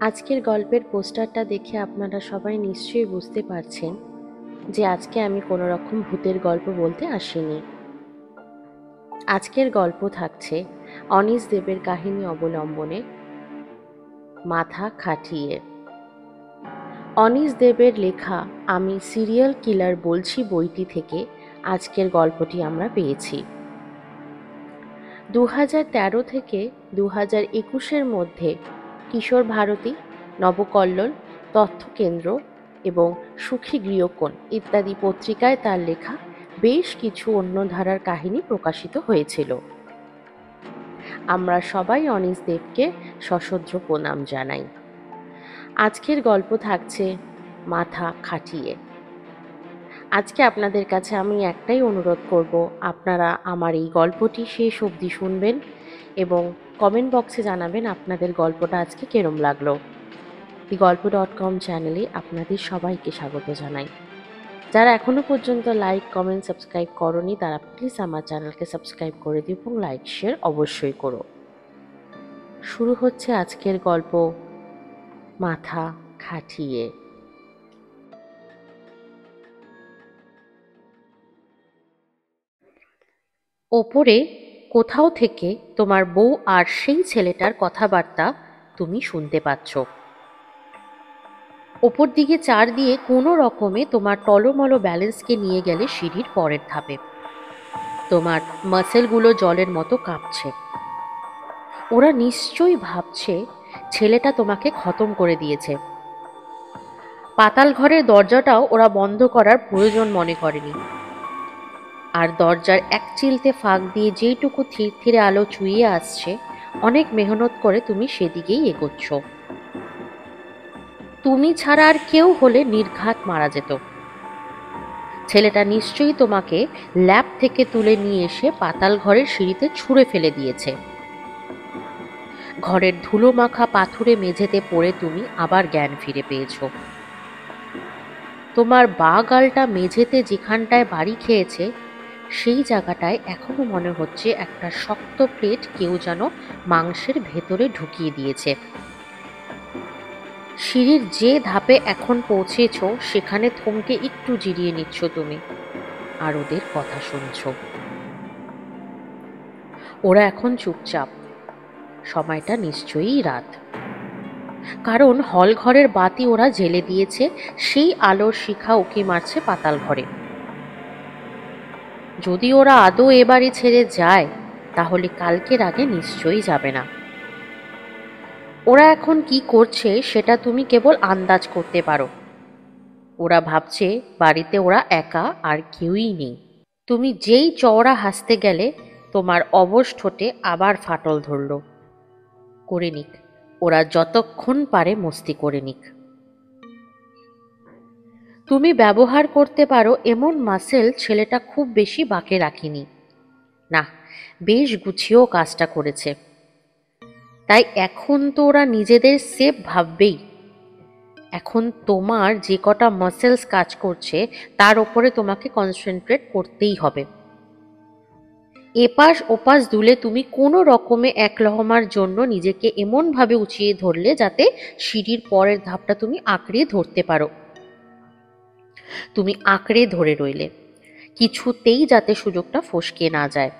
আজকের গল্পের পোস্টারটা দেখে আপনারা সবাই নিশ্চয়ই বুঝতে পারছেন যে আজকে আমি কোনো রকম ভূতের গল্প বলতে আসিনি। আজকের গল্প থাকছে অনীশ দেবের কাহিনী অবলম্বনে মাথা খাটিয়ে। অনীশ দেবের লেখা আমি সিরিয়াল কিলার বলছি বইটি থেকে আজকের গল্পটি আমরা পেয়েছি। 2013 থেকে 2021 মধ্যে কিশোর ভারতী, নবকল্লোল, তথ্যকেন্দ্র এবং সুখী গৃহকোণ ইত্যাদি পত্রিকায় তার লেখা বেশ কিছু অন্য ধারার কাহিনী প্রকাশিত হয়েছিল। আমরা সবাই অনীশ দেবকে সশ্রদ্ধ প্রণাম জানাই। আজকের গল্প থাকছে মাথা খাটিয়ে। আজকে আপনাদের কাছে আমি একটাই অনুরোধ করব, আপনারা আমার এই গল্পটি শেষ অবধি শুনবেন এবং কমেন্ট বক্সে জানাবেন আপনাদের গল্পটা আজকে কেরম লাগলো। গল্প.com চ্যানেলে আপনাদের সবাইকে স্বাগত জানাই। যারা এখনো পর্যন্ত লাইক, কমেন্ট, সাবস্ক্রাইব করনি তারা প্লিজ আমার চ্যানেলকে সাবস্ক্রাইব করে দিও এবং লাইক শেয়ার অবশ্যই করো। শুরু হচ্ছে আজকের গল্প মাথা খাটিয়ে। ওপরে কোথাও থেকে তোমার বউ আর সেই ছেলেটার কথাবার্তা তুমি শুনতে পাচ্ছ। ওপর দিকে চার দিয়ে কোনো রকমে তোমার টলমলো ব্যালেন্সকে নিয়ে গেলে সিঁড়ির পরের ধাপে। তোমার মাসেলগুলো জলের মতো কাঁপছে। ওরা নিশ্চয়ই ভাবছে ছেলেটা তোমাকে খতম করে দিয়েছে। পাতাল ঘরের দরজাটাও ওরা বন্ধ করার প্রয়োজন মনে করেনি। আর দরজার এক চিলতে ফাঁক দিয়ে যেইটুকু থিরথিরে আলো চুইয়ে আসছে, অনেক মেহনত করে তুমি সেদিকেই এগোচ্ছ। তুমি ছাড়া আর কেউ হলে নির্ঘাত মারা যেত। ছেলেটা নিশ্চয়ই তোমাকে ল্যাব থেকে তুলে নিয়ে এসে পাতাল ঘরের সিঁড়িতে ছুঁড়ে ফেলে দিয়েছে। ঘরের ধুলো মাখা পাথুরে মেঝেতে পড়ে তুমি আবার জ্ঞান ফিরে পেয়েছ। তোমার বাঁ গালটা মেঝেতে যেখানটায় বাড়ি খেয়েছে সেই জায়গাটায় এখনো মনে হচ্ছে একটা শক্ত প্লেট কেউ যেন মাংসের ভেতরে ঢুকিয়ে দিয়েছে। সিঁড়ির যে ধাপে এখন পৌঁছেছ সেখানে থমকে একটু জিরিয়ে নিচ্ছ তুমি, আর ওদের কথা শুনছ। ওরা এখন চুপচাপ। সময়টা নিশ্চয়ই রাত, কারণ হল ঘরের বাতি ওরা জ্বেলে দিয়েছে। সেই আলোর শিখা উকি মারছে পাতাল ঘরে। যদি ওরা আদৌ এ বাড়ি ছেড়ে যায় তাহলে কালকের আগে নিশ্চয়ই যাবে না। ওরা এখন কি করছে সেটা তুমি কেবল আন্দাজ করতে পারো। ওরা ভাবছে বাড়িতে ওরা একা, আর কেউই নেই। তুমি যেই চওড়া হাসতে গেলে তোমার অবশ ঠোঁটে আবার ফাটল ধরল। করে নিক, ওরা যতক্ষণ পারে মস্তি করে নিক। তুমি ব্যবহার করতে পারো এমন মাসেল ছেলেটা খুব বেশি বাঁকে রাখিনি। না, বেশ গুছিয়েও কাজটা করেছে। তাই এখন তো ওরা নিজেদের সেফ ভাববেই। এখন তোমার যে কটা মাসেলস কাজ করছে তার ওপরে তোমাকে কনসেন্ট্রেট করতেই হবে। এপাশ ওপাশ দুলে তুমি কোনো রকমে এক লহমার জন্য নিজেকে এমনভাবে উঁচিয়ে ধরলে যাতে সিঁড়ির পরের ধাপটা তুমি আঁকড়ে ধরতে পারো। তুমি আঁকড়ে ধরে রইলে, কিছুতেই যাতে সুযোগটা ফসকে না যায়।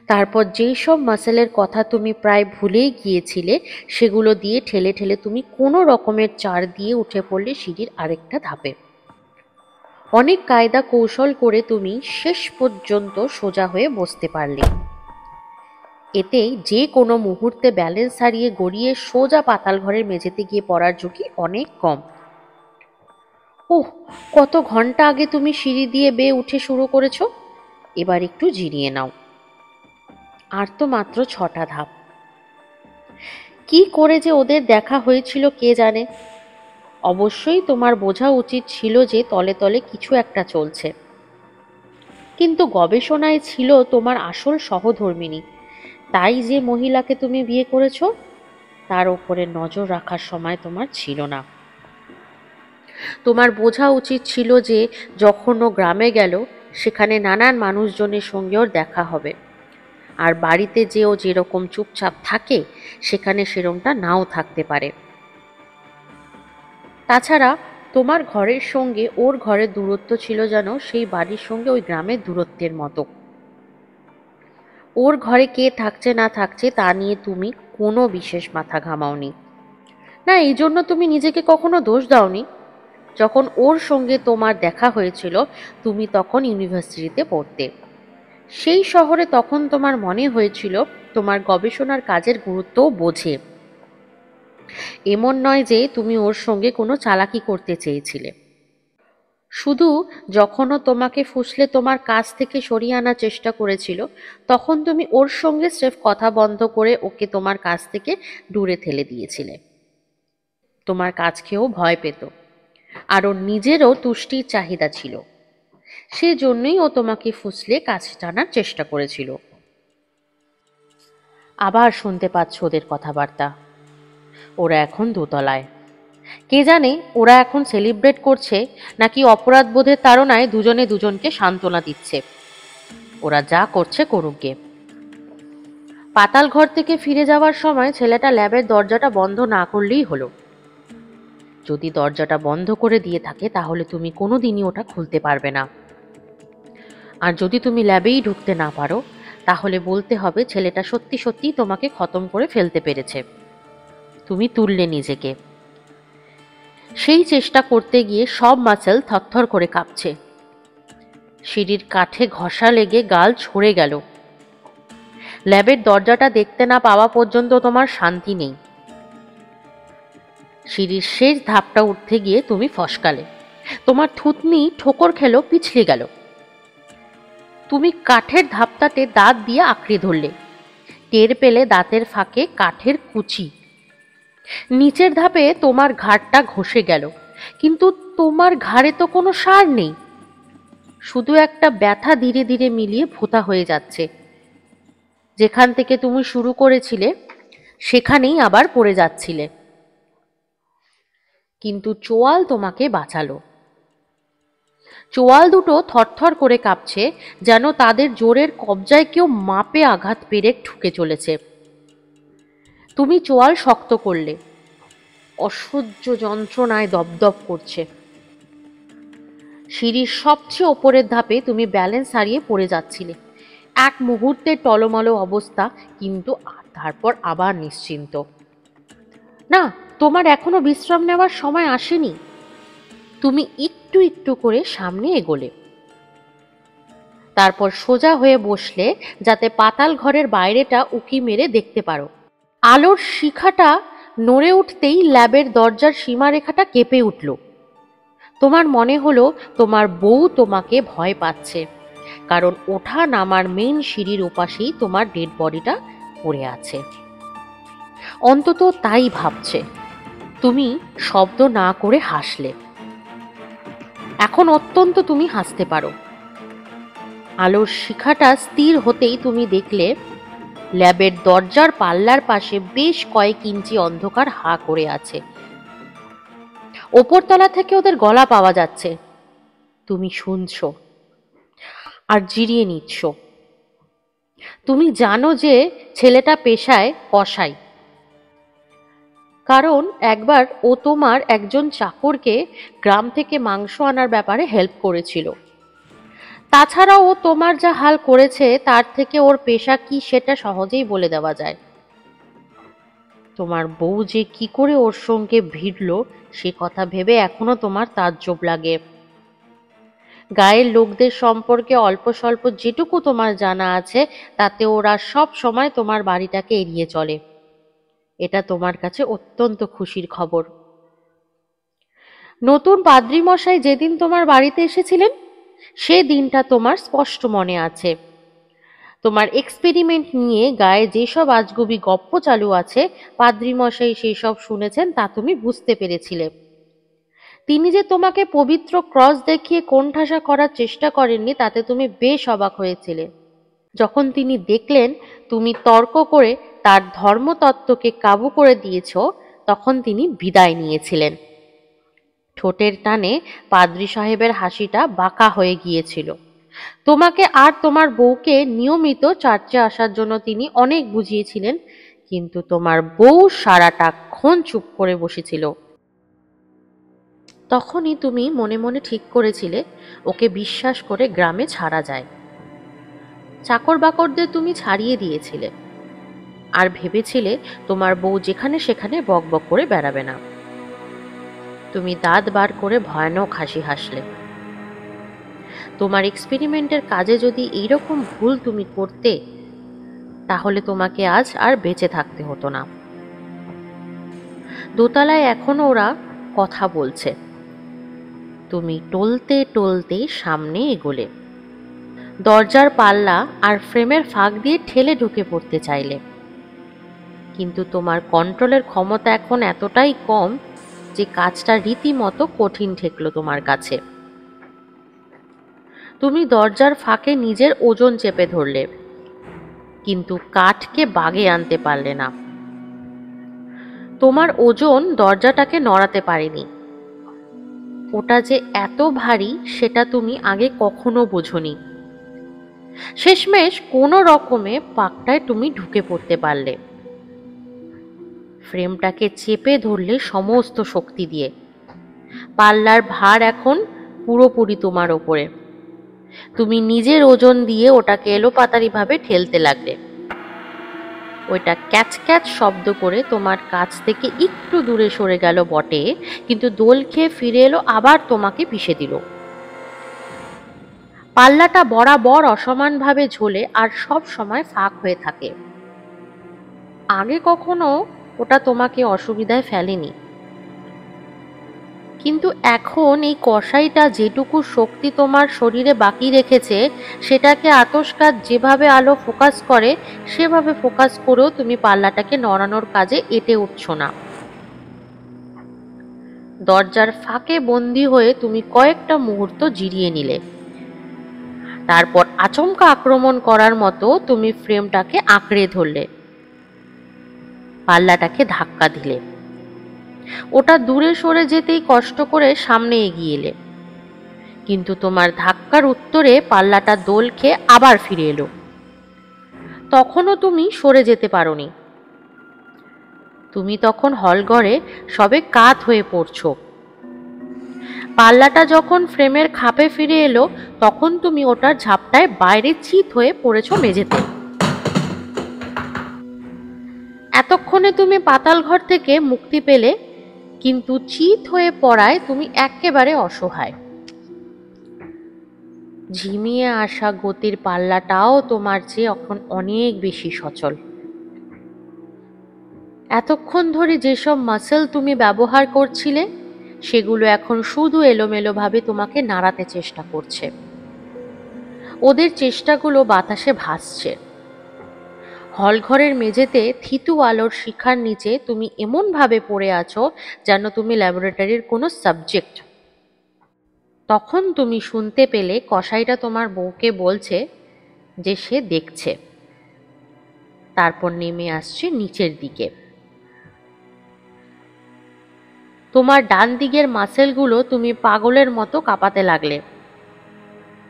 তারপর যেই সব মাসেলের কথা তুমি প্রায় ভুলেই গিয়েছিলে সেগুলো দিয়ে ঠেলে ঠেলে তুমি কোনো রকমের চার দিয়ে উঠে পড়লে সিঁড়ির আরেকটা ধাপে। অনেক কায়দা কৌশল করে তুমি শেষ পর্যন্ত সোজা হয়ে বসতে পারলে। এতে যে কোনো মুহূর্তে ব্যালেন্স হারিয়ে গড়িয়ে সোজা পাতাল ঘরের মেঝেতে গিয়ে পড়ার ঝুঁকি অনেক কম। ওহ, কত ঘন্টা আগে তুমি সিঁড়ি দিয়ে বেয়ে উঠে শুরু করেছো। এবার একটু জিরিয়ে নাও। আর তো মাত্র 6টা ধাপ। কি করে যে ওদের দেখা হয়েছিল কে জানে। অবশ্যই তোমার বোঝা উচিত ছিল যে তলে তলে কিছু একটা চলছে। কিন্তু গবেষণায় ছিল তোমার আসল সহধর্মিণী, তাই যে মহিলাকে তুমি বিয়ে করেছো তার ওপরে নজর রাখার সময় তোমার ছিল না। তোমার বোঝা উচিত ছিল যে যখন ও গ্রামে গেল সেখানে নানান মানুষজনের সঙ্গে ওর দেখা হবে, আর বাড়িতে যে ও যেরকম চুপচাপ থাকে সেখানে সেরকমটা নাও থাকতে পারে। তাছাড়া তোমার ঘরের সঙ্গে ওর ঘরের দূরত্ব ছিল যেন সেই বাড়ির সঙ্গে ওই গ্রামের দূরত্বের মতো। ওর ঘরে কে থাকছে না থাকছে তা নিয়ে তুমি কোনো বিশেষ মাথা ঘামাওনি। না, এই জন্য তুমি নিজেকে কখনো দোষ দাওনি। যখন ওর সঙ্গে তোমার দেখা হয়েছিল তুমি তখন ইউনিভার্সিটিতে পড়তে। সেই শহরে তখন তোমার মনে হয়েছিল তোমার গবেষণার কাজের গুরুত্বও বোঝে। এমন নয় যে তুমি ওর সঙ্গে কোনো চালাকি করতে চেয়েছিলে। শুধু যখনও তোমাকে ফুসলে তোমার কাছ থেকে সরিয়ে আনার চেষ্টা করেছিল তখন তুমি ওর সঙ্গে স্রেফ কথা বন্ধ করে ওকে তোমার কাছ থেকে দূরে ঠেলে দিয়েছিলে। তোমার কাজ খেয়েও ভয় পেত, আর ওর নিজেরও তুষ্টির চাহিদা ছিল। সেজন্যই ও তোমাকে ফুসলে কাছে টানার চেষ্টা করেছিল। আবার শুনতে পাচ্ছ ওদের কথাবার্তা। ওরা এখন দোতলায়। কে জানে ওরা এখন সেলিব্রেট করছে নাকি অপরাধ বোধের তাড়নায় দুজনে দুজনকে সান্ত্বনা দিচ্ছে। ওরা যা করছে করুক গে। পাতাল ঘর থেকে ফিরে যাওয়ার সময় ছেলেটা ল্যাবের দরজাটা বন্ধ না করলেই হলো। যদি দরজাটা বন্ধ করে দিয়ে থাকে তাহলে তুমি কোনোদিনই ওটা খুলতে পারবে না। আর যদি তুমি ল্যাবেই ঢুকতে না পারো তাহলে বলতে হবে ছেলেটা সত্যি সত্যি তোমাকে খতম করে ফেলতে পেরেছে। তুমি তুললে নিজেকে। সেই চেষ্টা করতে গিয়ে সব মাসেল থরথর করে কাঁপছে। সিঁড়ির কাঠে ঘষা লেগে গাল ছড়ে গেল। ল্যাবের দরজাটা দেখতে না পাওয়া পর্যন্ত তোমার শান্তি নেই। সিঁড়ির শেষ ধাপটা উঠতে গিয়ে তুমি ফসকালে। তোমার থুতনি ঠোকর খেলো, পিছলে গেল। তুমি কাঠের ধাপটাতে দাঁত দিয়ে আঁকড়ে ধরলে। টের পেলে দাঁতের ফাঁকে কাঠের কুচি। নিচের ধাপে তোমার ঘাড়টা ঘষে গেল, কিন্তু তোমার ঘাড়ে তো কোনো সার নেই। শুধু একটা ব্যথা ধীরে ধীরে মিলিয়ে ভোঁতা হয়ে যাচ্ছে। যেখান থেকে তুমি শুরু করেছিলে সেখানেই আবার পড়ে যাচ্ছিলে। কিন্তু চোয়াল তোমাকে বাঁচালো। চোয়াল দুটো থরথর করে কাঁপছে, যেন তাদের জোরের কবজায় কেউ মাপে আঘাত পেরে ঠুকে চলেছে। তুমি চোয়াল শক্ত করলে। অসহ্য যন্ত্রণায় দপদপ করছে। সিঁড়ির সবচেয়ে ওপরের ধাপে তুমি ব্যালেন্স হারিয়ে পড়ে যাচ্ছিলে। এক মুহূর্তের টলমলো অবস্থা, কিন্তু তারপর আবার নিশ্চিন্ত। না, তোমার এখনো বিশ্রাম নেওয়ার সময় আসেনি। তুমি একটু একটু করে সামনে এগোলে। তারপর সোজা হয়ে বসলে যাতে পাতাল ঘরের বাইরেটা উঁকি মেরে দেখতে পারো। আলোর শিখাটা নড়ে উঠতেই ল্যাবের দরজার সীমারেখাটা কেঁপে উঠল। তোমার মনে হলো তোমার বউ তোমাকে ভয় পাচ্ছে, কারণ ওঠা নামার মেন সিঁড়ির ওপাশেই তোমার ডেড বডিটা পড়ে আছে। অন্তত তাই ভাবছে। তুমি শব্দ না করে হাসলে। এখন অত্যন্ত তুমি হাসতে পারো। আলোর শিখাটা স্থির হতেই তুমি দেখলে ল্যাবের দরজার পাল্লার পাশে বেশ কয়েক ইঞ্চি অন্ধকার হা করে আছে। ওপরতলা থেকে ওদের গলা পাওয়া যাচ্ছে। তুমি শুনছো আর জিরিয়ে নিচ্ছ। তুমি জানো যে ছেলেটা পেশায় কসাই, কারণ একবার ও তোমার একজন চাকরকে গ্রাম থেকে মাংস আনার ব্যাপারে হেল্প করেছিল। তাছাড়াও ও তোমার যা হাল করেছে তার থেকে ওর পেশা কি সেটা সহজেই বলে দেওয়া যায়। তোমার বউ যে কি করে ওর সঙ্গে ভিড়ল সে কথা ভেবে এখনো তোমার তাজ্জব লাগে। গায়ের লোকদের সম্পর্কে অল্প স্বল্প যেটুকু তোমার জানা আছে তাতে ওরা সব সময় তোমার বাড়িটাকে এড়িয়ে চলে। এটা তোমার কাছে অত্যন্ত খুশির খবর। নতুন পাদ্রী মশাই যেদিন তোমার বাড়িতে এসেছিলেন সে দিনটা তোমার স্পষ্ট মনে আছে। তোমার এক্সপেরিমেন্ট নিয়ে গায়ে যেসব আজগুবি গপ্প চালু আছে পাদ্রী মশাই সেই সব শুনেছেন তা তুমি বুঝতে পেরেছিলে। তিনি যে তোমাকে পবিত্র ক্রস দেখিয়ে কোণঠাসা করার চেষ্টা করেননি তাতে তুমি বেশ অবাক হয়েছিলে। যখন তিনি দেখলেন তুমি তর্ক করে তার ধর্মতত্ত্বকে কাবু করে দিয়েছ তখন তিনি বিদায় নিয়েছিলেন। ঠোঁটের টানে পাদ্রী সাহেবের হাসিটা বাঁকা হয়ে গিয়েছিল। তোমাকে আর তোমার বউকে নিয়মিত চার্চে আসার জন্য তিনি অনেক বুঝিয়েছিলেন, কিন্তু তোমার বউ সারাটাক্ষণ চুপ করে বসেছিল। তখনই তুমি মনে মনে ঠিক করেছিলে ওকে বিশ্বাস করে গ্রামে ছাড়া যায়। চাকর বাকরদের তুমি ছাড়িয়ে দিয়েছিলে আর ভেবেছিলে তোমার বউ যেখানে সেখানে বকবক করে বেড়াবে না। তুমি দাঁত বার করে ভয়ানক হাসি হাসলে। তোমার এক্সপেরিমেন্টের কাজে যদি এইরকম ভুল তুমি করতে, তাহলে তোমাকে আজ আর বেঁচে থাকতে হতো না। দোতলায় এখনো ওরা কথা বলছে। তুমি টলতে টলতে সামনে এগোলে, দরজার পাল্লা আর ফ্রেমের ফাঁক দিয়ে ঠেলে ঢুকে পড়তে চাইলে, কিন্তু তোমার কন্ট্রোলের ক্ষমতা এখন এতটাই কম যে কাজটা রীতিমতো কঠিন ঠেকলো তোমার কাছে। তুমি দরজার ফাঁকে নিজের ওজন চেপে ধরলে, কিন্তু কাঠকে বাগে আনতে পারলে না। তোমার ওজন দরজাটাকে নড়াতে পারেনি। ওটা যে এত ভারী সেটা তুমি আগে কখনো বোঝনি। শেষমেশ কোনো রকমে পাকটায় তুমি ঢুকে পড়তে পারলে। ফ্রেমটাকে চেপে ধরলে সমস্ত শক্তি দিয়ে। পাল্লার ভার এখন পুরোপুরি তোমার ওপরে। তুমি নিজের ওজন দিয়ে ওটাকে এলোপাতাড়ি ভাবে ঠেলতে লাগলে। ওইটা ক্যাচ ক্যাচ শব্দ করে তোমার কাছ থেকে একটু দূরে সরে গেল বটে, কিন্তু দোল খেয়ে ফিরে এলো, আবার তোমাকে পিষে দিল। পাল্লাটা বরাবর অসমানভাবে ঝোলে আর সব সময় ফাঁক হয়ে থাকে। আগে কখনো ওটা তোমাকে অসুবিধায় ফেলেনি, কিন্তু এখন এই কষাইটা যেটুকু শক্তি তোমার শরীরে বাকি রেখেছে সেটাকে আতশকাচ যেভাবে আলো ফোকাস করে সেভাবে ফোকাস করেও তুমি পাল্লাটাকে নড়ানোর কাজে এঁটে উঠছ না। দরজার ফাঁকে বন্দী হয়ে তুমি কয়েকটা মুহূর্ত জিরিয়ে নিলে। তারপর আচমকা আক্রমণ করার মতো তুমি ফ্রেমটাকে আঁকড়ে ধরলে, পাল্লাটাকে ধাক্কা দিলে। ওটা দূরে সরে যেতেই কষ্ট করে সামনে এগিয়ে এলে, কিন্তু তোমার ধাক্কার উত্তরে পাল্লাটা দোল খেয়ে আবার ফিরে এলো। তখনও তুমি সরে যেতে পারোনি। তুমি তখন হলঘরে সবে কাত হয়ে পড়ছো। পাল্লাটা যখন ফ্রেমের খাপে ফিরে এলো তখন তুমি ওটার ঝাপটায় বাইরে চিত হয়ে পড়েছো মেঝেতে। এতক্ষণে তুমি পাতাল ঘর থেকে মুক্তি পেলে, কিন্তু চিত হয়ে পড়ায় তুমি একেবারে অসহায়। ঝিমিয়ে আসা গতির পাল্লাটাও তোমার চেয়ে এখন অনেক বেশি সচল। এতক্ষণ ধরে যেসব মাসেল তুমি ব্যবহার করছিলে সেগুলো এখন শুধু এলোমেলোভাবে তোমাকে নাড়াতে চেষ্টা করছে। ওদের চেষ্টাগুলো বাতাসে ভাসছে। হলঘরের মেঝেতে থিতু আলোর শিখার নিচে তুমি এমনভাবে পড়ে আছো যেন তুমি ল্যাবরেটরির কোনো সাবজেক্ট। তখন তুমি শুনতে পেলে কসাইটা তোমার বউকে বলছে যে সে দেখছে। তারপর নেমে আসছে নিচের দিকে। তোমার ডান দিকের মাসেলগুলো তুমি পাগলের মতো কাঁপাতে লাগলে,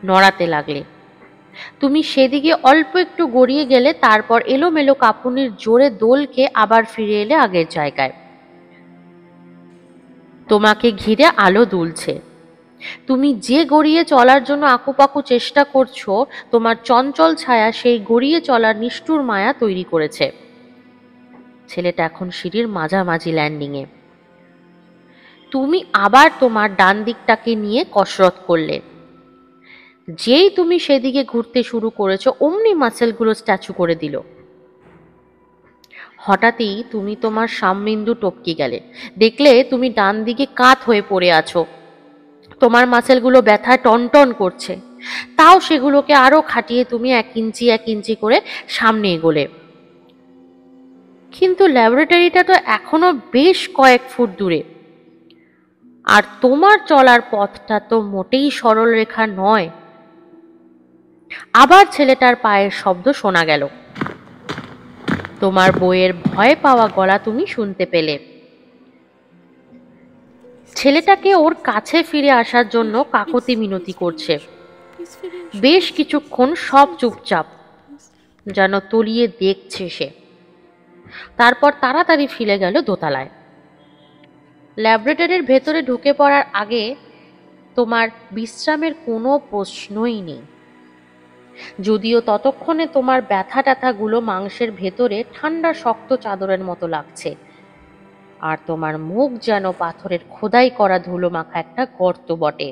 নড়াতে লাগলে। তুমি সেদিকে অল্প একটু গড়িয়ে গেলে, তারপর এলোমেলো কাঁপুনির জোরে দোল খেয়ে আবার ফিরে এলে আগের জায়গায়। তোমাকে ঘিরে আলো দুলছে। তুমি যে গড়িয়ে চলার জন্য আকুপাকু চেষ্টা করছো, তোমার চঞ্চল ছায়া সেই গড়িয়ে চলার নিষ্ঠুর মায়া তৈরি করেছে। ছেলেটা এখন সিঁড়ির মাঝামাঝি ল্যান্ডিংয়ে। তুমি আবার তোমার ডান দিকটাকে নিয়ে কসরত করলে। যেই তুমি সেদিকে ঘুরতে শুরু করেছো অমনি মাসেলগুলো স্ট্যাচু করে দিল। হঠাৎই তুমি তোমার সামবিন্দু টপকে গেলে। দেখলে তুমি ডান দিকে কাত হয়ে পড়ে আছো। তোমার মাসেলগুলো ব্যথায় টনটন করছে। তাও সেগুলোকে আরো খাটিয়ে তুমি 1 ইঞ্চি 1 ইঞ্চি করে সামনে এগোলে। কিন্তু ল্যাবরেটরিটা তো এখনো বেশ কয়েক ফুট দূরে, আর তোমার চলার পথটা তো মোটেই সরল রেখা নয়। আবার ছেলেটার পায়ের শব্দ শোনা গেল। তোমার বউয়ের ভয় পাওয়া গলা তুমি শুনতে পেলে। ছেলেটাকে ওর কাছে ফিরে আসার জন্য কাকতি মিনতি করছে। বেশ কিছুক্ষণ সব চুপচাপ, যেন তলিয়ে দেখছে সে। তারপর তাড়াতাড়ি ফিরে গেল দোতলায়। ল্যাবরেটরির ভেতরে ঢুকে পড়ার আগে তোমার বিশ্রামের কোনো প্রশ্নই নেই, যদিও ততক্ষণে তোমার ব্যথা ট্যাথাগুলো মাংসের ভেতরে ঠান্ডা শক্ত চাদরের মতো লাগছে, আর তোমার মুখ যেন পাথরের খোদাই করা ধুলো মাখা একটা গর্ত বটে।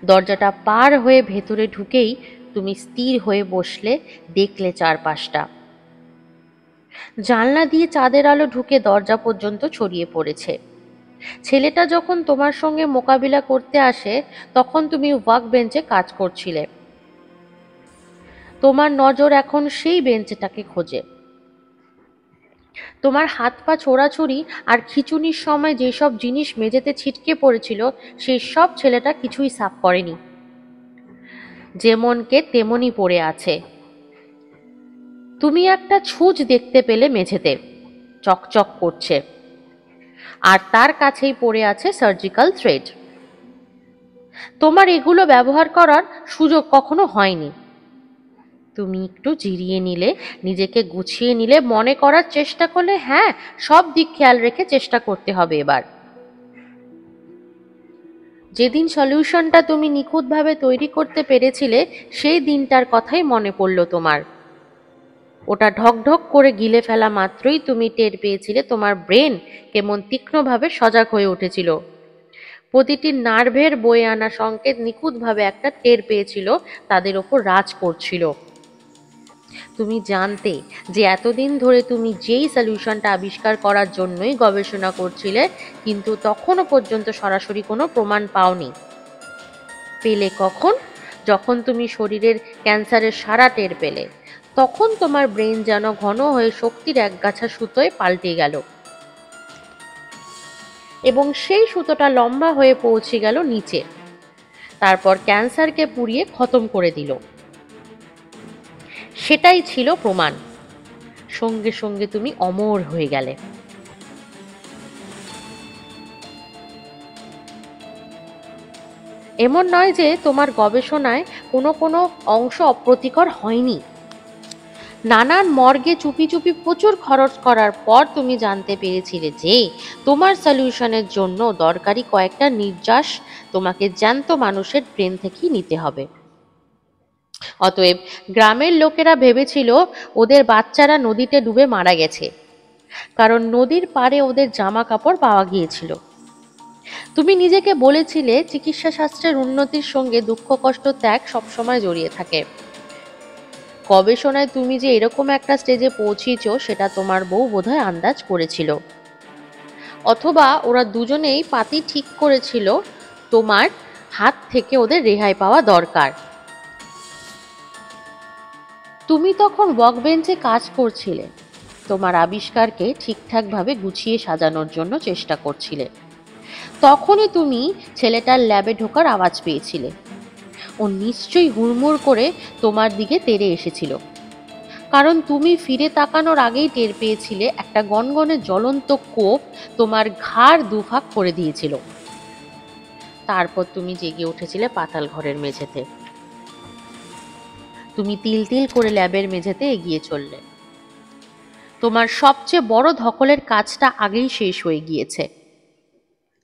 দরজাটা পার হয়ে ভেতরে ঢুকেই তুমি স্থির হয়ে বসলে, দেখলে চারপাশটা। জানলা দিয়ে চাঁদের আলো ঢুকে দরজা পর্যন্ত ছড়িয়ে পড়েছে। ছেলেটা যখন তোমার সঙ্গে মোকাবিলা করতে আসে তখন তুমি ওয়ার্ক বেঞ্চে কাজ করছিলে। তোমার নজর এখন সেই বেঞ্চটাকে খোঁজে। তোমার হাত পা ছোড়াছুড়ি আর খিঁচুনির সময় যেসব জিনিস মেঝেতে ছিটকে পড়েছিল সেই সব ছেলেটা কিছুই সাফ করেনি, যেমনকে তেমনি পড়ে আছে। তুমি একটা ছুঁচ দেখতে পেলে মেঝেতে চকচক করছে, আর তার কাছেই পড়ে আছে সার্জিক্যাল থ্রেড। তোমার এগুলো ব্যবহার করার সুযোগ কখনো হয়নি। তুমি একটু জিরিয়ে নিলে, নিজেকে গুছিয়ে নিলে, মনে করার চেষ্টা করলে হ্যাঁ, সব দিক খেয়াল রেখে চেষ্টা করতে হবে এবার। যেদিন সলিউশনটা তুমি নিখুঁতভাবে তৈরি করতে পেরেছিলে সেই দিনটার কথাই মনে পড়ল তোমার। ওটা ঢকঢক করে গিলে ফেলা মাত্রই তুমি টের পেয়েছিলে তোমার ব্রেন কেমন তীক্ষ্ণভাবে সজাগ হয়ে উঠেছিল। প্রতিটি নার্ভের বয়ে আনা সংকেত নিখুঁতভাবে একটা টের পেয়েছিল, তাদের ওপর রাজ করছিল। তুমি জানতে যে এতদিন ধরে তুমি যেই সলিউশনটা আবিষ্কার করার জন্যই গবেষণা করছিলে, কিন্তু তখনও পর্যন্ত সরাসরি কোনো প্রমাণ পাওনি। পেলে কখন? যখন তুমি শরীরের ক্যান্সারের সারা টের পেলে, তখন তোমার ব্রেন যেন ঘন হয়ে শক্তির একগাছা সুতোয় পাল্টে গেল, এবং সেই সুতোটা লম্বা হয়ে পৌঁছে গেল নিচে, তারপর ক্যান্সারকে পুড়িয়ে খতম করে দিল। সেটাই ছিল প্রমাণ। সঙ্গে সঙ্গে তুমি অমর হয়ে গেলে। এমন নয় যে তোমার গবেষণায় কোনো কোনো অংশ অপ্রতিকর হয়নি। নানান মর্গে চুপি চুপি প্রচুর খরচ করার পর তুমি জানতে পেরেছিলে যে তোমার সলিউশনের জন্য দরকারি কয়েকটা নির্যাস তোমাকে জ্যান্ত মানুষের ব্রেন থেকেই নিতে হবে। অতএব গ্রামের লোকেরা ভেবেছিল ওদের বাচ্চারা নদীতে ডুবে মারা গেছে, কারণ নদীর পাড়ে ওদের জামা কাপড় পাওয়া গিয়েছিল। তুমি নিজেকে বলেছিলে চিকিৎসা শাস্ত্রের উন্নতির সঙ্গে দুঃখ কষ্ট ত্যাগ সবসময় জড়িয়ে থাকে। গবেষণায় তুমি যে এরকম একটা স্টেজে পৌঁছেছ সেটা তোমার বউ বোধহয় আন্দাজ করেছিল, অথবা ওরা দুজনেই পাতি ঠিক করেছিল তোমার হাত থেকে ওদের রেহাই পাওয়া দরকার। তুমি তখন ওয়ার্কবেঞ্চে কাজ করছিলে, তোমার আবিষ্কারকে ঠিকঠাকভাবে গুছিয়ে সাজানোর জন্য চেষ্টা করছিলে। তখনই তুমি ছেলেটার ল্যাবে ঢোকার আওয়াজ পেয়েছিলে। ও নিশ্চয়ই হুড়মুড় করে তোমার দিকে তেড়ে এসেছিল, কারণ তুমি ফিরে তাকানোর আগেই টের পেয়েছিলে একটা গনগনে জ্বলন্ত কোপ তোমার ঘাড় দুভাগ করে দিয়েছিল। তারপর তুমি জেগে উঠেছিলে পাতাল ঘরের মেঝেতে। তুমি তিল তিল করে ল্যাবের মেঝেতে এগিয়ে চললে। তোমার সবচেয়ে বড় ধকলের কাজটা আগেই শেষ হয়ে গিয়েছে।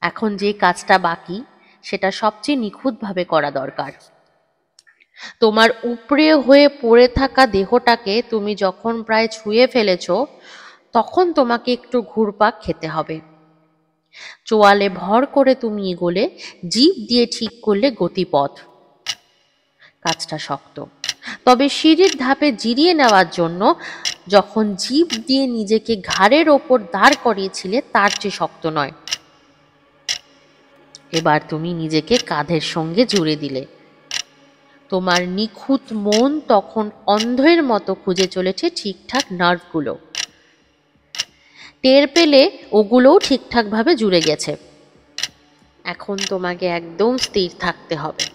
এখন যে কাজটা বাকি সেটা সবচেয়ে নিখুঁতভাবে করা দরকার। তোমার উপড়ে হয়ে পড়ে থাকা দেহটাকে তুমি যখন প্রায় ছুঁয়ে ফেলেছ, তখন তোমাকে একটু ঘুরপাক খেতে হবে। চোয়ালে ভর করে তুমি এগোলে, জিভ দিয়ে ঠিক করলে গতিপথ। কাজটা শক্ত, তবে সিঁড়ির ধাপে জিরিয়ে নেওয়ার জন্য যখন জিভ দিয়ে নিজেকে ঘাড়ের ওপর দাঁড় করিয়েছিলে তার চেয়ে শক্ত নয়। এবার তুমি নিজেকে কাঁধের সঙ্গে জুড়ে দিলে। তোমার নিখুঁত মন তখন অন্ধের মতো খুঁজে চলেছে ঠিকঠাক নার্ভগুলো। টের পেলে ওগুলোও ঠিকঠাকভাবে জুড়ে গেছে। এখন তোমাকে একদম স্থির থাকতে হবে,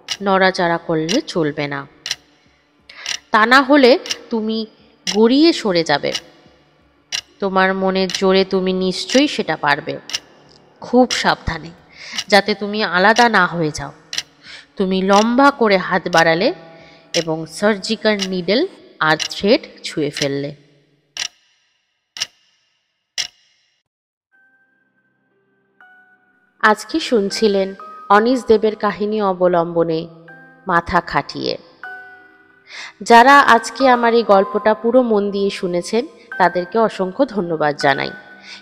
নড়াচড়া করলে চলবে না, তা না হলে তুমি গড়িয়ে সরে যাবে। তোমার মনের জোরে তুমি নিশ্চয়ই সেটা পারবে, খুব সাবধানে, যাতে তুমি আলাদা না হয়ে যাও। তুমি লম্বা করে হাত বাড়ালে এবং সার্জিক্যাল নিডল আর থ্রেড ছুঁয়ে ফেললে। আজকে শুনছিলেন অনীশ দেবের কাহিনী অবলম্বনে মাথা খাটিয়ে। যারা আজকে আমার এই গল্পটা পুরো মন দিয়ে শুনেছেন তাদেরকে অসংখ্য ধন্যবাদ জানাই,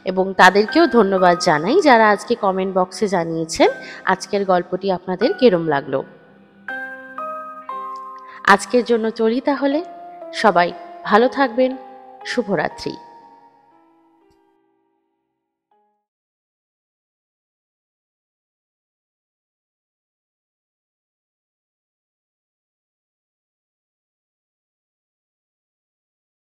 এবং তাদেরকেও ধন্যবাদ জানাই যারা আজকে কমেন্ট বক্সে জানিয়েছেন আজকের গল্পটি আপনাদের কেরম লাগলো। আজকের জন্য চলি তাহলে। সবাই ভালো থাকবেন। শুভরাত্রি।